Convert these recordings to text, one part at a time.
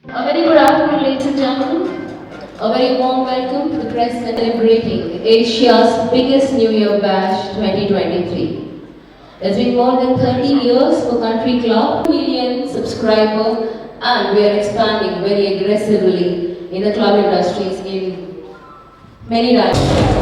A very good afternoon, ladies and gentlemen. A very warm welcome to the press celebrating Asia's biggest New Year bash 2023. It's been more than 30 years for Country Club, 1 million subscriber, and we are expanding very aggressively in the club industries in many directions.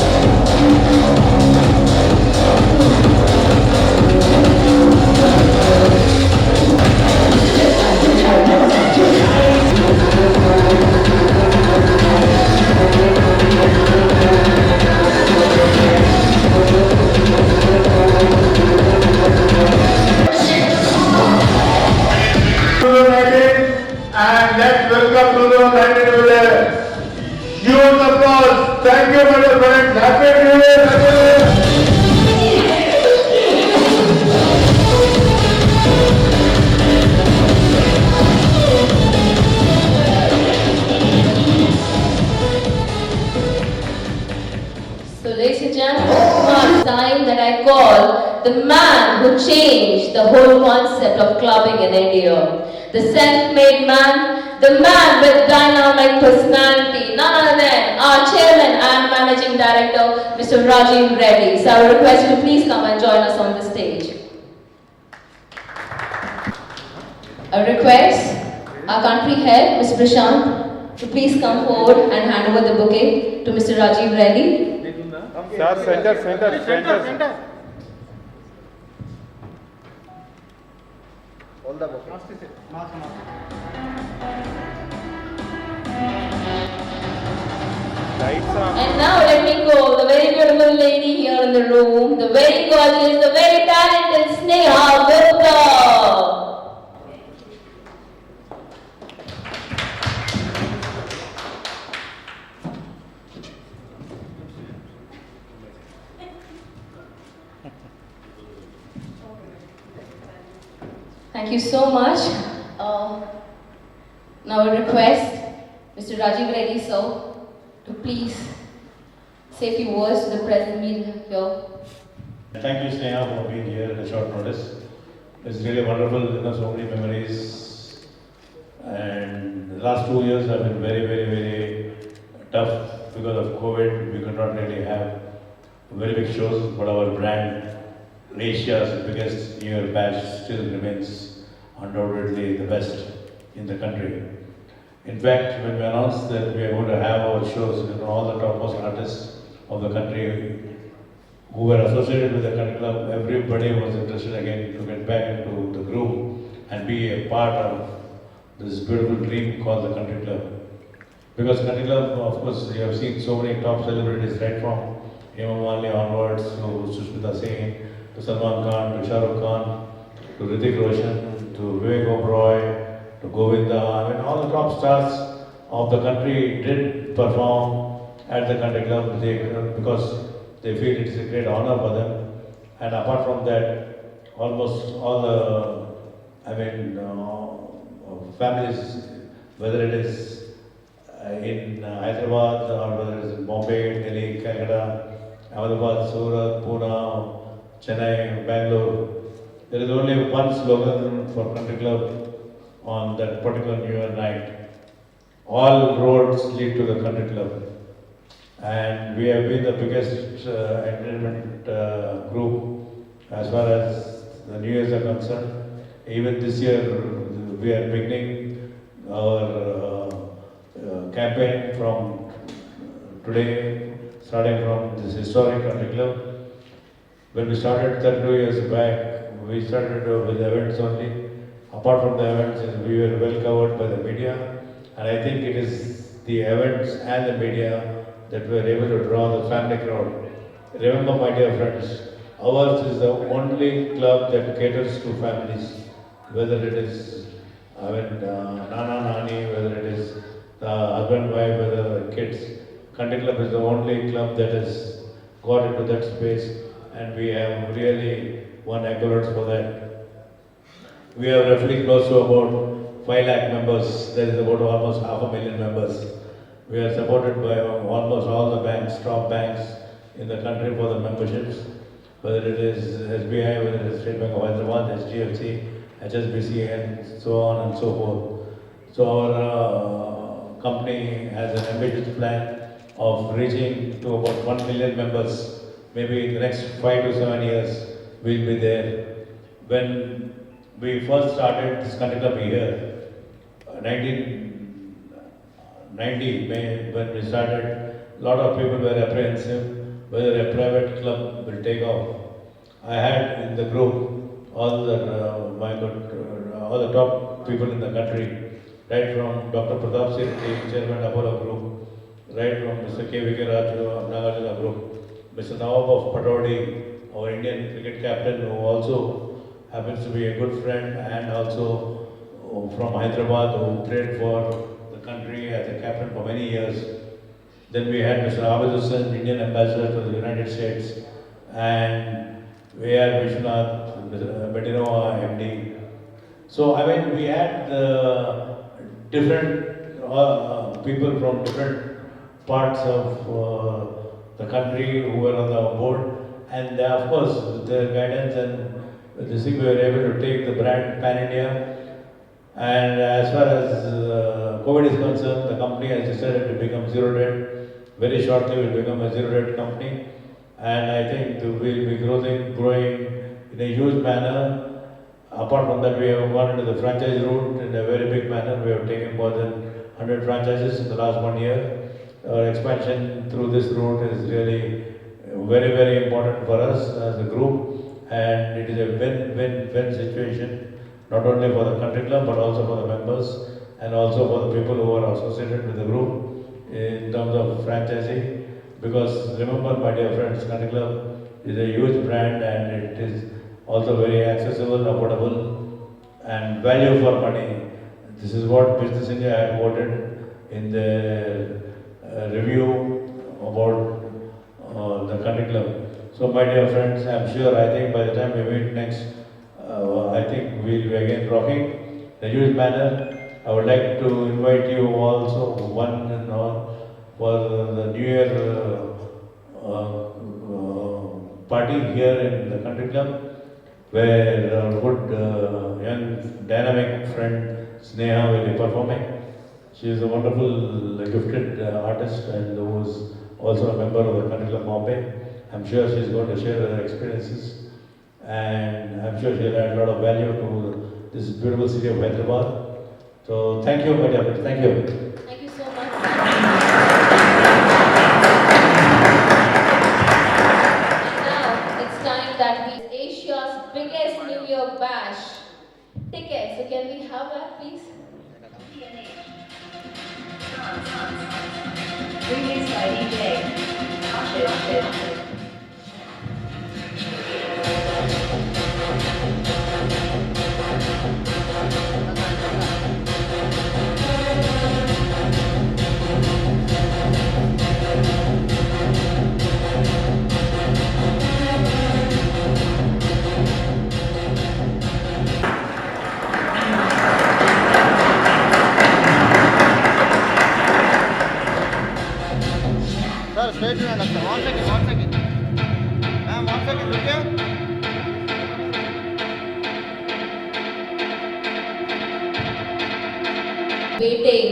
And let's welcome 2019 with a huge applause. Thank you, my dear friends. Happy New Year. Happy New Year. So, ladies and gentlemen, it's time that I call the man who changed the whole concept of clubbing in India. The self-made man, the man with dynamic personality, none other than our chairman and managing director, Mr. Rajiv Reddy. So I would request you to please come and join us on the stage. I would request our country head, Mr. Prashant, to please come forward and hand over the bouquet to Mr. Rajiv Reddy. Sir, center. All the bouquet. And now let me call the very beautiful lady here in the room, the very gorgeous, the very talented Sneha Gupta. Thank you so much. Now I request Mr. Rajiv Reddy sir to please say a few words to the present media here. Thank you, Sneha, for being here at a short notice. It's really wonderful, so many memories. And the last 2 years have been very tough because of COVID. We could not really have very big shows, but our brand, Asia's biggest New Year bash, still remains undoubtedly the best in the country. In fact, when we announced that we are going to have our shows with all the topmost artists of the country who were associated with the country club, everybody was interested again to get back into the groove and be a part of this beautiful dream called the country club. Because country club, of course, you have seen so many top celebrities right from Hema Malini onwards to Sushmita Singh, to Salman Khan, to Shah Rukh Khan, to Hrithik Roshan, to Vivek Oberoi, to Govinda. I mean, all the top stars of the country did perform at the country club because they feel it is a great honor for them. And apart from that, almost all the, families, whether it is in Hyderabad or whether it is in Bombay, Delhi, Calcutta, Ahmedabad, Surat, Pune, Chennai, Bangalore, there is only one slogan for country club on that particular New Year night. All roads lead to the country club. And we have been the biggest entertainment group as far as the New Year's are concerned. Even this year, we are beginning our campaign from today, starting from this historic country club. When we started 32 years back, we started with events only. Apart from the events, we were well covered by the media, and I think it is the events and the media that were able to draw the family crowd. Remember, my dear friends, ours is the only club that caters to families, whether it is Nana Nani, whether it is the husband, wife, whether the kids. Country Club is the only club that has got into that space, and we have really won accolades for that. We are roughly close to about 5 lakh members. There is about almost 500,000 members. We are supported by almost all the banks, top banks in the country for the memberships, whether it is SBI, whether it is State Bank of Hyderabad, HDFC, HSBC, and so on and so forth. So our company has an ambitious plan of reaching to about 1 million members. Maybe in the next 5 to 7 years, we'll be there. When we first started this country club here, 1990, when we started, a lot of people were apprehensive whether a private club will take off. I had in the group all the all the top people in the country, right from Dr. Pratap Singh, Chairman Apollo Group, right from Mr. K.V.K. Raju of Nagarjuna Group, Mr. Nawab of Patodi, our Indian cricket captain, who also happens to be a good friend and also from Hyderabad, who played for the country as a captain for many years. Then we had Mr. Abid Hussain, Indian ambassador to the United States, and we had Vishwanath, Medinova MD. So I mean, we had different people from different parts of the country who were on the board, and of course, with their guidance and this thing, we were able to take the brand pan-India. And as far as COVID is concerned, the company has decided to become zero debt. Very shortly, we'll become a zero debt company, and I think we'll be growing in a huge manner. Apart from that, we have gone into the franchise route in a very big manner. We have taken more than 100 franchises in the last 1 year. Our expansion through this route is really very, very important for us as a group, and it is a win-win-win situation, not only for the country club but also for the members and also for the people who are associated with the group in terms of franchising. Because remember, my dear friends, country club is a huge brand and it is also very accessible, affordable and value for money. This is what Business India had voted in their review about the country club. So my dear friends, I'm sure, I think by the time we meet next, I think we'll be again rocking in a huge manner. I would like to invite you also, one and all, for the New Year party here in the country club, where our good young dynamic friend Sneha will be performing. She is a wonderful gifted artist and who is also a member of the country club Bombay. I'm sure she's going to share her experiences, and I'm sure she'll add a lot of value to this beautiful city of Hyderabad. So thank you, my dear friends. Thank you. Thank you so much. Now it's time that we Asia's biggest New Year bash ticket. So can we have that, please? Released by DJ Ashit. Sir, stay tuned. 1 second. Ma'am, 1 second, रुकिए. Waiting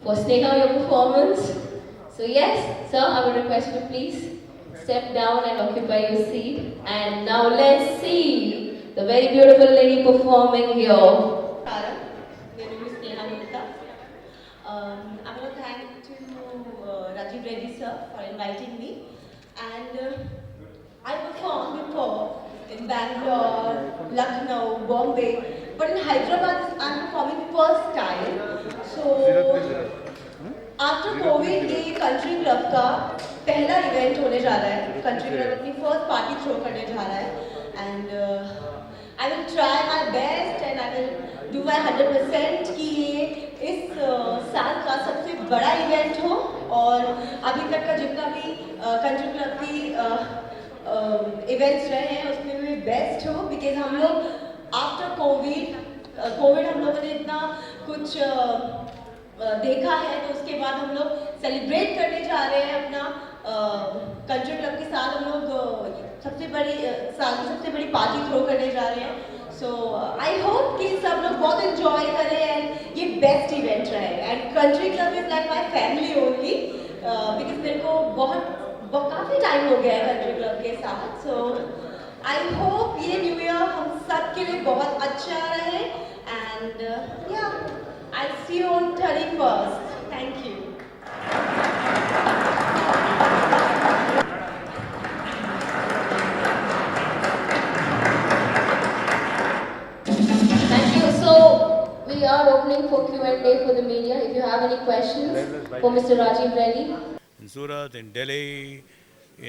for Sneha, your performance. So yes, sir, I would request you to please step down and occupy your seat. And now let's see the very beautiful lady performing here. Karan, my name is Sneha Mehta. I want to thank to Rajiv Reddy sir for inviting me. And I performed before in Bangalore, Lucknow, Bombay, but in Hyderabad I'm performing first time. So after COVID ये country club का पहला event होने जा रहा है. Country club अपनी first party throw करने जा रहा है. And I will try my best and I will do my 100% कि ये इस साल का सबसे बड़ा इवेंट हो और अभी तक का जितना भी कंट्री क्लब की इवेंट्स रहे हैं उसमें भी बेस्ट हो, बिकॉज हम लोग आफ्टर कोविड हम लोगों ने इतना कुछ देखा है, तो उसके बाद हम लोग सेलिब्रेट करने जा रहे हैं अपना कंट्री क्लब के साथ. हम लोग साल की सबसे बड़ी पार्टी थ्रो करने जा रहे हैं. सो आई होप कि सब लोग बहुत enjoy करें एंड ये बेस्ट इवेंट रहे and country club is like my family only because मेरे को काफ़ी टाइम हो गया है कंट्री क्लब के साथ सो आई होप ये न्यू ईयर हम सब के लिए बहुत अच्छा रहे and yeah I see you on 31st thank you Thank you. So we are opening for Q&A for the media. If you have any questions for Mr. Rajiv Reddy. In Surat, in Delhi,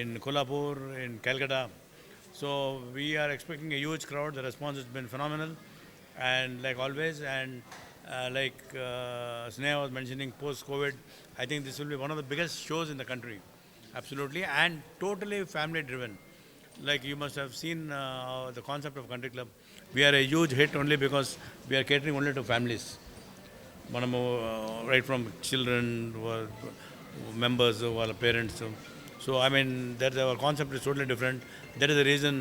in Kolhapur, in Calcutta. So we are expecting a huge crowd. The response has been phenomenal, and like always, and like Sneha was mentioning, post-COVID, I think this will be one of the biggest shows in the country, absolutely, and totally family-driven. Like you must have seen the concept of Country Club. We are a huge hit only because we are catering only to families. Right from children, members, parents. So I mean, that our concept is totally different. That is the reason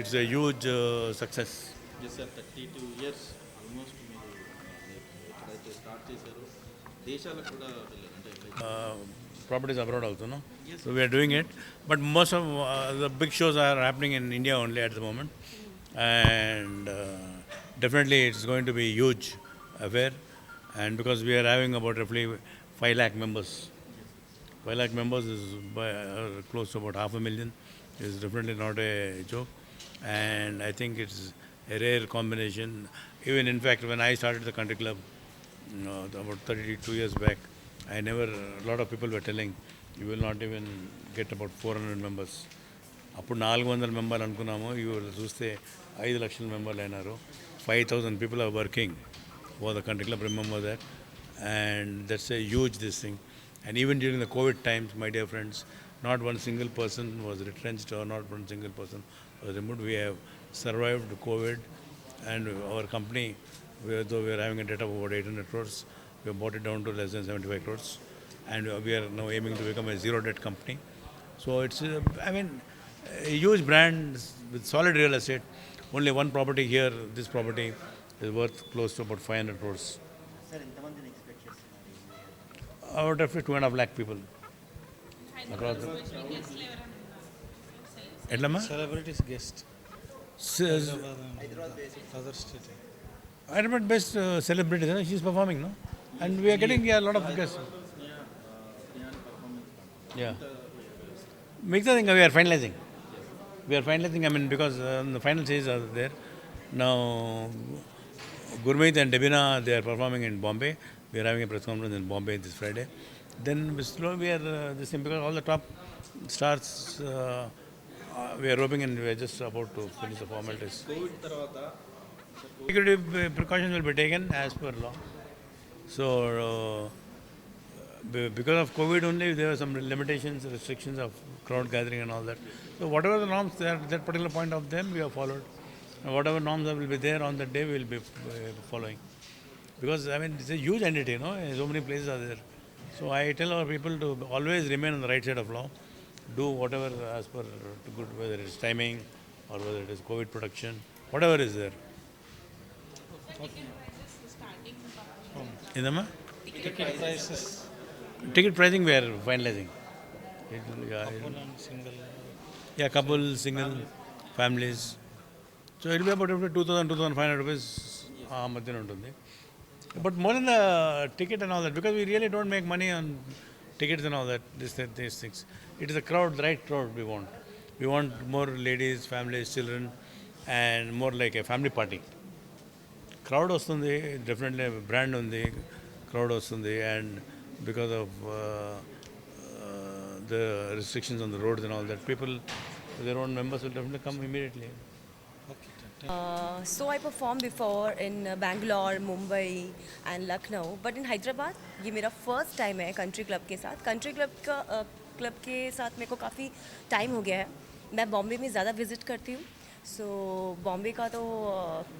it's a huge success. Yes sir 32 years almost మీరు ఎక్కడైతే start చేశారో దేశాలకు కూడా అంటే Properties abroad also, no? So we are doing it. But most of the big shows are happening in India only at the moment. And definitely it's going to be a huge affair. And because we are having about roughly 5 lakh members. 5 lakh members is by, close to about 500,000. It's definitely not a joke. And I think it's a rare combination. Even in fact, when I started the country club, about 32 years back, a lot of people were telling, you will not even get about 400 members. అప్పుడు 400 మెంబర్లు అనుకున్నాము ఇవాళ చూస్తే 5 లక్షల మెంబర్లు అయినారు 5,000 people are working for the country club, remember that, and that's a huge this thing. And even during the COVID times, my dear friends, not one single person was retrenched or not one single person was removed. We have survived COVID, and our company, though we are having a debt of about 800 crores, we have brought it down to less than 75 crores, and we are now aiming to become a zero debt company. So it's, I mean, a huge brand with solid real estate. Only one property here, this property is worth close to about 500 crores. Sir ఎంతమందిని expect చేస్తున్నారు Out of 2.5 lakh people. Across the... ఎట్లమ్మా celebrities guest Hyderabad other state Hyderabad best celebrities, you know, she's performing, no? And we are getting a lot of guests. Yeah. Mikta thing we are finalizing. We are finalizing, I mean, because the final stages are there. Now, Gurmeet and Debina, they are performing in Bombay. We are having a press conference in Bombay this Friday. Then we are this thing, because all the top stars, we are roping and we are just about to finish the formalities. Covid తర్వాత Security precautions will be taken as per law. So, because of COVID only, there were some limitations, restrictions of crowd gathering and all that. So, whatever the norms there, that particular point of them, we have followed. And whatever norms that will be there on that day, we will be following. Because, I mean, it's a huge entity, no? So many places are there. So, I tell our people to always remain on the right side of law. Do whatever as per good, whether it is timing or whether it is COVID protection, whatever is there. Indama? Ticket prices Ticket pricing we are finalizing. Single Yeah, couple, single, families. So it will be about 2,000, 2,500 rupees. But more than the ticket and all that, because we really don't make money on tickets and all that, these things. It is a crowd, the right crowd we want. We want more ladies, families, children, and more like a family party. Crowd వస్తుంది, definitely brand ఉంది, crowd వస్తుంది, and because of the restrictions on the roads and all that, people, their own members will definitely come immediately. So I performed before in Bangalore, Mumbai and Lucknow, but in Hyderabad ये मेरा first time है country club के साथ. Country club के साथ मेरे को काफ़ी टाइम हो गया है. मैं बॉम्बे में ज़्यादा विज़िट करती हूँ. सो बॉम्बे का तो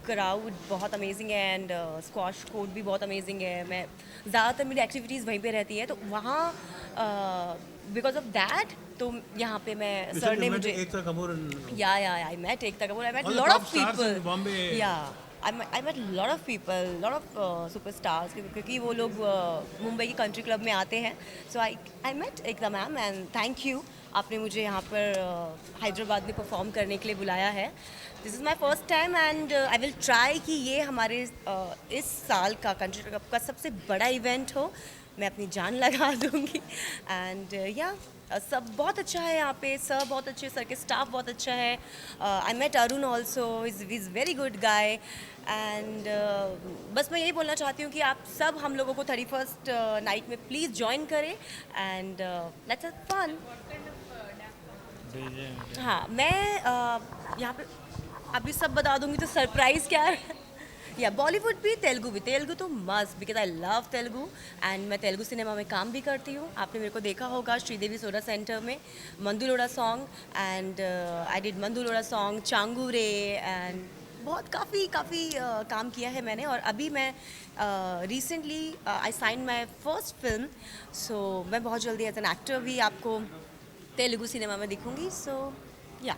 क्राउड बहुत अमेजिंग है एंड स्क्वाश कोर्ट भी बहुत अमेजिंग है. मैं ज़्यादातर मेरी एक्टिविटीज़ वहीं पे रहती है, तो वहाँ बिकॉज ऑफ दैट तो यहाँ पे मैं You सर said ने you met मुझे Ekta Kapoor and Yeah, I met Ekta Kapoor. I met All a the lot top of stars people. in Bombay. Yeah, I met a lot of people, lot of superstars क्योंकि वो लोग मुंबई की country club में आते हैं. So I met Ekta ma'am and thank you. आपने मुझे यहाँ पर हैदराबाद में परफॉर्म करने के लिए बुलाया है. This is my first time and I will try कि ये हमारे इस साल का कंट्री क्लब का सबसे बड़ा इवेंट हो. मैं अपनी जान लगा दूँगी एंड या सब बहुत अच्छा है यहाँ पे. सर बहुत अच्छे, सर के स्टाफ बहुत अच्छा है. I met Arun also, is very good guy and बस मैं यही बोलना चाहती हूँ कि आप सब हम लोगों को 31st नाइट में प्लीज़ ज्वाइन करें एंड लेट्स हैव फन. हाँ, मैं यहाँ पे अभी सब बता दूँगी तो सरप्राइज़ क्या है. या बॉलीवुड भी, तेलुगु तो must because I love Telugu and मैं तेलुगु सिनेमा में काम भी करती हूँ. आपने मेरे को देखा होगा श्रीदेवी सोडा सेंटर में मंदुलोड़ा सॉन्ग एंड आई डिड मंदुलोड़ा सॉन्ग, चांगूरे एंड बहुत काफ़ी काम किया है मैंने. और अभी मैं recently I sign my first film. So मैं बहुत जल्दी एज एन एक्टर भी आपको तेलुगु सिनेमा में दिखूँगी. सो या